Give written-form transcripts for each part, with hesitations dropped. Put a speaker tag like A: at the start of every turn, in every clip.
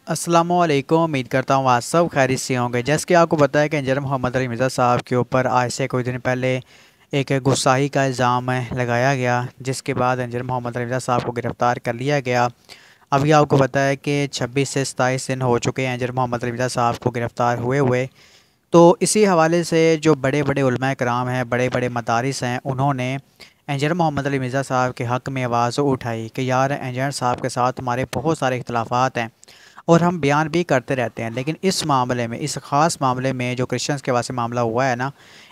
A: السلام علیکم، امید کرتا ہوں آپ سب خیریت سے ہوں گے۔ جیسے کہ آپ کو پتہ ہے کہ انجر محمد علی مرزا صاحب کے اوپر آج سے کوئی دن پہلے ایک گستاخی کا الزام لگایا گیا، جس کے بعد انجر محمد علی مرزا صاحب کو گرفتار کر لیا گیا۔ ابھی آپ کو پتہ ہے کہ 26 سے 27 دن ہو چکے ہیں انجر محمد علی مرزا صاحب کو گرفتار ہوئے۔ تو اسی حوالے سے جو بڑے بڑے علماء کرام ہیں، بڑے بڑے مدارس ہیں، انہوں نے انجر محمد علی مرزا صاحب کے حق میں آواز اٹھائی کہ یار انجر صاحب کے ساتھ ہمارے بہت سارے اختلافات ہیں اور ہم بیان بھی کرتے رہتے ہیں، لیکن اس معاملے میں، اس خاص معاملے میں جو کرسچنز کے واسطے معاملہ ہوا ہے نا،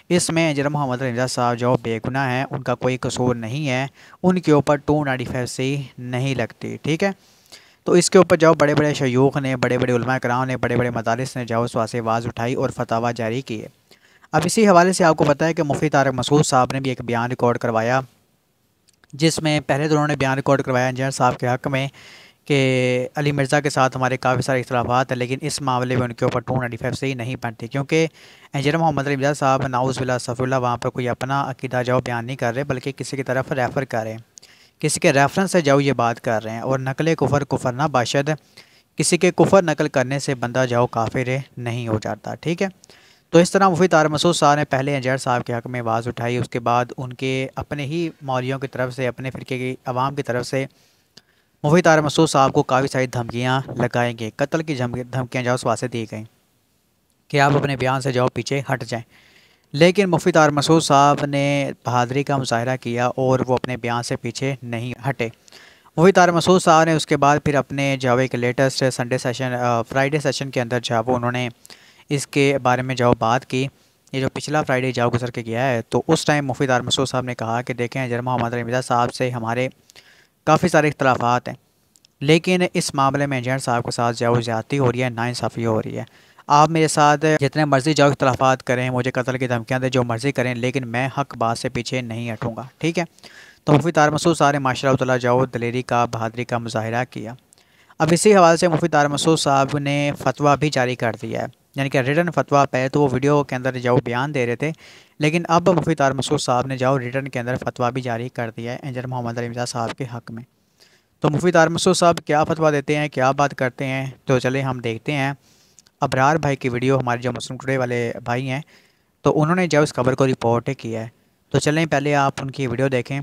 A: اس میں انجر محمد علی مرزا صاحب جو بے گناہ ہیں، ان کا کوئی قصور نہیں ہے، ان کے اوپر 295 نہیں لگتی، ٹھیک ہے۔ تو اس کے اوپر جو بڑے بڑے شیوخ نے، بڑے بڑے علماء کرام نے، بڑے بڑے مدارس نے جو اس واسطے آواز اٹھائی اور فتاویٰ جاری کیے۔ اب اسی حوالے سے آپ کو پتہ ہے کہ مفتی طارق مسعود صاحب نے بھی ایک بیان ریکارڈ کروایا، جس میں پہلے تو انہوں نے بیان ریکارڈ کروایا انجر صاحب کے حق میں کہ علی مرزا کے ساتھ ہمارے کافی سارے اختلافات ہیں، لیکن اس معاملے میں ان کے اوپر 295 سے ہی نہیں بنتی، کیونکہ انجر محمد علی مرزا صاحب نعوذ باللہ استغفر اللہ وہاں پر کوئی اپنا عقیدہ جو بیان نہیں کر رہے، بلکہ کسی کی طرف ریفر کر رہے ہیں، کسی کے ریفرنس سے جو یہ بات کر رہے ہیں۔ اور نقل کفر کفر نہ باشد، کسی کے کفر نقل کرنے سے بندہ جو کافر نہیں ہو جاتا، ٹھیک ہے۔ تو اس طرح مفتی طارق مسعود صاحب نے پہلے انجر صاحب کے حق میں آواز اٹھائی، اس کے بعد ان کے اپنے ہی مولویوں کی طرف سے، اپنے فرقے کی عوام کی طرف سے مفتی طارق مسعود صاحب کو کافی ساری دھمکیاں لگائیں گے، قتل کی دھمکیاں جو اس واسطے دی گئیں کہ آپ اپنے بیان سے جاؤ پیچھے ہٹ جائیں، لیکن مفتی طارق مسعود صاحب نے بہادری کا مظاہرہ کیا اور وہ اپنے بیان سے پیچھے نہیں ہٹے۔ مفتی طارق مسعود صاحب نے اس کے بعد پھر اپنے جو ایک لیٹسٹ فرائیڈے سیشن کے اندر جو انہوں نے اس کے بارے میں جو بات کی، یہ جو پچھلا فرائیڈے جو گزر کے گیا ہے، تو اس ٹائم مفتی طارق مسعود صاحب نے کہا کہ دیکھیں انجر محمد علی مرزا صاحب سے ہمارے کافی سارے اختلافات ہیں، لیکن اس معاملے میں انجر صاحب کے ساتھ جو زیادتی ہو رہی ہے، ناانصافی ہو رہی ہے۔ آپ میرے ساتھ جتنے مرضی جو اختلافات کریں، مجھے قتل کی دھمکیاں دیں، جو مرضی کریں، لیکن میں حق بات سے پیچھے نہیں ہٹوں گا، ٹھیک ہے۔ تو مفتی طارق مسعود صاحب نے ماشاء اللہ تعالیٰ جو دلیری کا، بہادری کا مظاہرہ کیا۔ اب اسی حوالے سے مفتی طارق مسعود صاحب نے فتویٰ بھی جاری کر دیا ہے، یعنی کہ ریٹن فتویٰ پہ تو وہ ویڈیو کے اندر جو بیان دے رہے تھے، لیکن اب مفتی طارق مسعود صاحب نے جو ریٹن کے اندر فتویٰ بھی جاری کر دیا ہے انجر محمد علی مرزا صاحب کے حق میں۔ تو مفتی طارق مسعود صاحب کیا فتویٰ دیتے ہیں، کیا بات کرتے ہیں، تو چلیں ہم دیکھتے ہیں۔ ابرار بھائی کی ویڈیو، ہمارے جو مسلم ٹوڈے والے بھائی ہیں، تو انہوں نے جو اس خبر کو رپورٹ کیا ہے، تو چلیں پہلے آپ ان کی ویڈیو دیکھیں،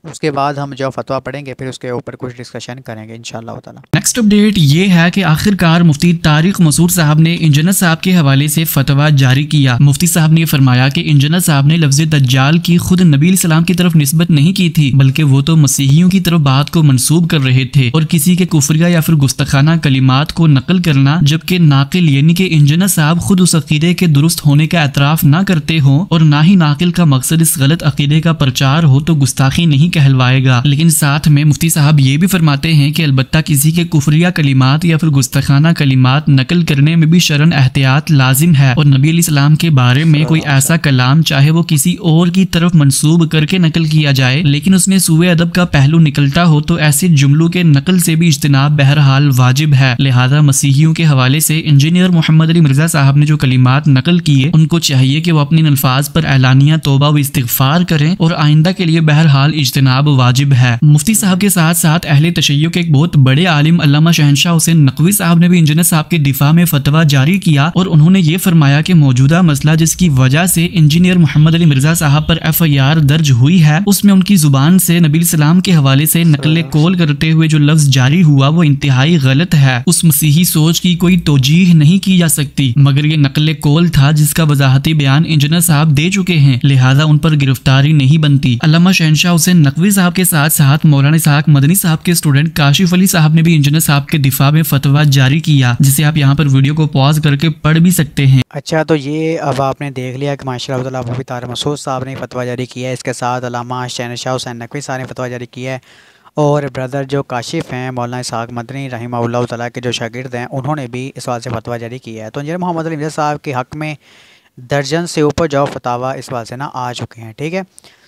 A: اس کے بعد ہم جو فتویٰ پڑھیں گے، پھر اس کے اوپر کچھ ڈسکشن کریں گے انشاءاللہ تعالی۔
B: نیکسٹ اپڈیٹ یہ ہے کہ آخرکار مفتی طارق مسعود صاحب نے انجنت صاحب کے حوالے سے فتویٰ جاری کیا۔ مفتی صاحب نے فرمایا کہ انجنت صاحب نے لفظ دجال کی خود نبی علیہ السلام کی طرف نسبت نہیں کی تھی، بلکہ وہ تو مسیحیوں کی طرف بات کو منسوب کر رہے تھے، اور کسی کے کفریہ یا پھر گستاخانہ کلمات کو نقل کرنا، جبکہ ناقل یعنی کہ انجنت صاحب خود اس عقیدے کے درست ہونے کا اعتراف نہ کرتے ہوں، اور نہ ہی ناقل کا مقصد اس غلط عقیدے کا پرچار ہو، تو گستاخی نہیں کہلوائے گا۔ لیکن ساتھ میں مفتی صاحب یہ بھی فرماتے ہیں کہ البتہ کسی کے کفریہ کلمات یا پھر گستاخانہ کلمات نقل کرنے میں بھی شرعاً احتیاط لازم ہے، اور نبی علیہ السلام کے بارے میں کوئی ایسا کلام چاہے وہ کسی اور کی طرف منسوب کر کے نقل کیا جائے، لیکن اس میں سوء ادب کا پہلو نکلتا ہو، تو ایسے جملوں کے نقل سے بھی اجتناب بہرحال واجب ہے۔ لہذا مسیحیوں کے حوالے سے انجینئر محمد علی مرزا صاحب نے جو کلمات نقل کیے، ان کو چاہیے کہ وہ اپنے الفاظ پر اعلانیہ توبہ و استغفار کریں، اور آئندہ کے لیے بہرحال اجتناب واجب ہے۔ مفتی صاحب کے ساتھ ساتھ اہل تشیع کے ایک بہت بڑے عالم علامہ شہنشاہ حسین نقوی صاحب نے بھی انجنت صاحب کے دفاع میں فتویٰ جاری کیا، اور انہوں نے یہ فرمایا کہ موجودہ مسئلہ جس کی وجہ سے انجینئر محمد علی مرزا صاحب پر FIR درج ہوئی ہے، اس میں ان کی زبان سے نبی علیہ السلام کے حوالے سے نقل قول کرتے ہوئے جو لفظ جاری ہوا وہ انتہائی غلط ہے۔ اس مسیحی سوچ کی کوئی توجیح نہیں کی جا سکتی، مگر یہ نقل قول تھا جس کا وضاحتی بیان انجنت صاحب دے چکے ہیں، لہذا ان پر گرفتاری نہیں بنتی۔ علامہ شہنشاہ حسین نقوی صاحب کے ساتھ ساتھ مولانا اسحاق مدنی صاحب کے اسٹوڈنٹ کاشف علی صاحب نے بھی انجنت صاحب کے دفاع میں فتویٰ جاری کیا، جسے آپ یہاں پر ویڈیو کو پاز کر کے پڑھ بھی سکتے ہیں۔
A: اچھا، تو یہ اب آپ نے دیکھ لیا کہ ماشاء اللہ تعالیٰ مفتی طارق مسعود صاحب نے فتویٰ جاری کیا ہے، اس کے ساتھ علامہ شہنشاہ حسین نقوی صاحب نے فتویٰ جاری کیا ہے، اور بردر جو کاشف ہیں مولانا اسحاق مدنی رحمہ اللہ تعالیٰ کے جو شاگرد ہیں، انہوں نے بھی اس بات سے فتویٰ جاری کیا ہے۔ تو انجینئر محمد علی مرزا صاحب کے حق میں درجن سے اوپر جو فتاویٰ اس بات سے آ چکے ہیں، ٹھیک ہے۔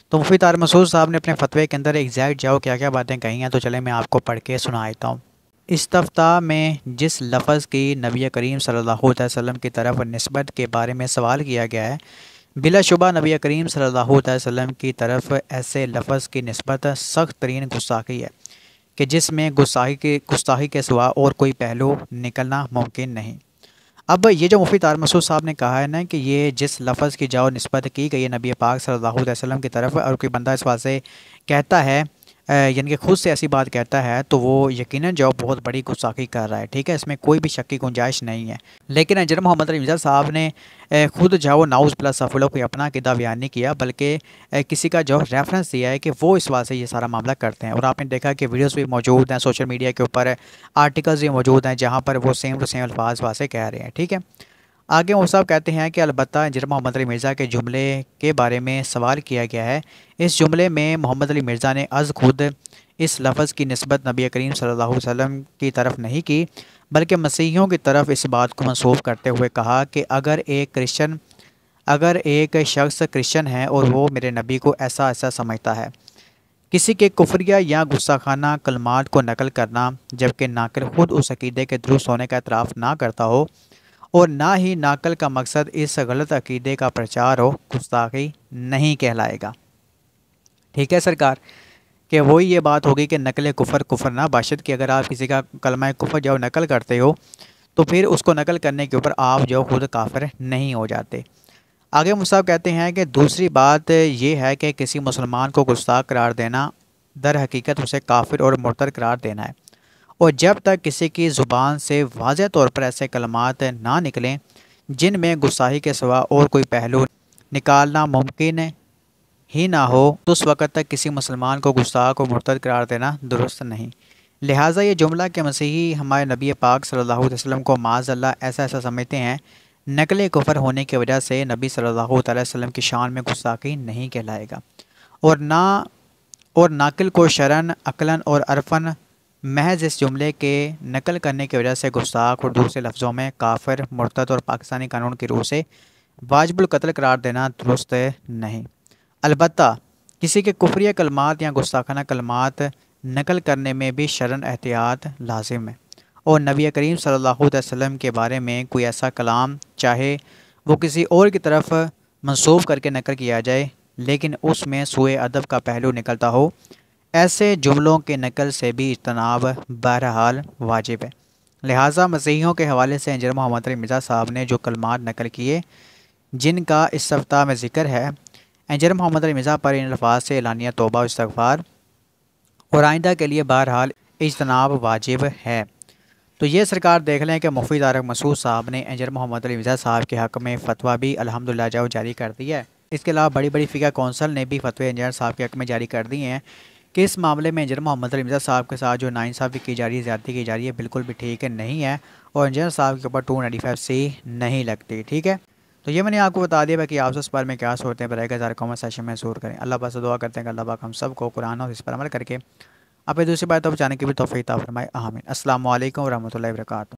A: تو مفتی طارق مسعود صاحب نے اپنے فتوے کے اندر ایگزیکٹ کیا کیا باتیں کہی ہیں، تو چلیں میں آپ کو پڑھ کے سنا دیتا ہوں۔ استفتاء میں جس لفظ کی نبی کریم صلی اللہ علیہ وسلم کی طرف نسبت کے بارے میں سوال کیا گیا ہے، بلا شبہ نبی کریم صلی اللہ علیہ وسلم کی طرف ایسے لفظ کی نسبت سخت ترین گستاخی ہے کہ جس میں گستاخی کے سوا اور کوئی پہلو نکلنا ممکن نہیں۔ اب یہ جو مفتی طاہر مسعود صاحب نے کہا ہے نا کہ یہ جس لفظ کی جاؤ نسبت کی گئی ہے نبی پاک صلی اللہ علیہ وسلم کی طرف، اور کوئی بندہ اس بات سے کہتا ہے یعنی کہ خود سے ایسی بات کہتا ہے، تو وہ یقیناً جو بہت بڑی گستاخی کر رہا ہے، ٹھیک ہے، اس میں کوئی بھی شک کی گنجائش نہیں ہے۔ لیکن جناب محمد علی مرزا صاحب نے خود جو ناؤز بلا سفلوں کوئی اپنا عقیدہ بیان نہیں کیا، بلکہ کسی کا جو ریفرنس دیا ہے کہ وہ اس بات سے یہ سارا معاملہ کرتے ہیں۔ اور آپ نے دیکھا کہ ویڈیوز بھی موجود ہیں سوشل میڈیا کے اوپر، آرٹیکلز بھی موجود ہیں جہاں پر وہ سیم ٹو سیم الفاظ واسے کہہ رہے ہیں، ٹھیک ہے۔ آگے وہ صاحب کہتے ہیں کہ البتہ انجینئر محمد علی مرزا کے جملے کے بارے میں سوال کیا گیا ہے۔ اس جملے میں محمد علی مرزا نے از خود اس لفظ کی نسبت نبی کریم صلی اللہ علیہ وسلم کی طرف نہیں کی، بلکہ مسیحیوں کی طرف اس بات کو منسوب کرتے ہوئے کہا کہ اگر ایک شخص کرسچن ہے اور وہ میرے نبی کو ایسا سمجھتا ہے، کسی کے کفریہ یا گستاخانہ کلمات کو نقل کرنا جبکہ ناقل خود اس عقیدے کے درست ہونے کا اعتراف نہ کرتا ہو، اور نہ ہی ناقل کا مقصد اس غلط عقیدے کا پرچار ہو، گستاخی نہیں کہلائے گا، ٹھیک ہے سرکار۔ کہ وہی یہ بات ہوگی کہ نقل کفر نہ باشد، کہ اگر آپ کسی کا کلمہ کفر جو نقل کرتے ہو تو پھر اس کو نقل کرنے کے اوپر آپ جو خود کافر نہیں ہو جاتے۔ آگے مصعب کہتے ہیں کہ دوسری بات یہ ہے کہ کسی مسلمان کو گستاخ قرار دینا در حقیقت اسے کافر اور مرتد قرار دینا ہے، اور جب تک کسی کی زبان سے واضح طور پر ایسے کلمات نہ نکلیں جن میں گستاخی کے سوا اور کوئی پہلو نکالنا ممکن ہی نہ ہو، تو اس وقت تک کسی مسلمان کو گستاخ و مرتد قرار دینا درست نہیں۔ لہٰذا یہ جملہ کہ مسیحی ہمارے نبی پاک صلی اللہ علیہ وسلم کو معاذ اللہ ایسا سمجھتے ہیں، نقل کفر ہونے کی وجہ سے نبی صلی اللہ علیہ وسلم کی شان میں گستاخی نہیں کہلائے گا، اور ناقل کو شرعاً عقلاً اور عرفاً محض اس جملے کے نقل کرنے کی وجہ سے گستاخ اور دوسرے لفظوں میں کافر، مرتد اور پاکستانی قانون کی روح سے واجب القتل قرار دینا درست نہیں۔ البتہ کسی کے کفریہ کلمات یا گستاخانہ کلمات نقل کرنے میں بھی شرعاً احتیاط لازم ہے، اور نبی کریم صلی اللہ علیہ وسلم کے بارے میں کوئی ایسا کلام چاہے وہ کسی اور کی طرف منسوب کر کے نقل کیا جائے لیکن اس میں سوء ادب کا پہلو نکلتا ہو، ایسے جملوں کے نقل سے بھی اجتناب بہرحال واجب ہے۔ لہٰذا مسیحیوں کے حوالے سے انجینئر محمد علی مرزا صاحب نے جو کلمات نقل کیے جن کا اس صفحہ میں ذکر ہے، انجینئر محمد علی مرزا پر ان الفاظ سے اعلانیہ توبہ و استغفار اور آئندہ کے لیے بہرحال اجتناب واجب ہے۔ تو یہ سرکار دیکھ لیں کہ مفتی طاہر مسعود صاحب نے انجینئر محمد علی مرزا صاحب کے حق میں فتویٰ بھی الحمدللہ جو جاری کر دیا ہے۔ اس کے علاوہ بڑی بڑی فقہ کونسل نے بھی فتوے انجینئر صاحب کے حق میں جاری کر دیے ہیں کہ اس معاملے میں انجینئر محمد علی مرزا صاحب کے ساتھ جو ناانصافی کی جا رہی ہے، زیادتی کی جا رہی ہے، بالکل بھی ٹھیک نہیں ہے، اور انجینئر صاحب کے اوپر 295C نہیں لگتی، ٹھیک ہے۔ تو یہ میں نے آپ کو بتا دیا باقی آپ سے اس بارے میں کیا سوچتے ہیں، برائے گزار کامنٹ سیکشن میں ضرور کریں۔ اللہ پاک سے دعا کرتے ہیں کہ اللہ پاک ہم سب کو قرآن اور اس پر عمل کر کے اپنے دوسری بات تو بچانے کی بھی توفیق عطا فرمائے، آمین۔ السلام علیکم ورحمۃ اللہ وبرکاتہ۔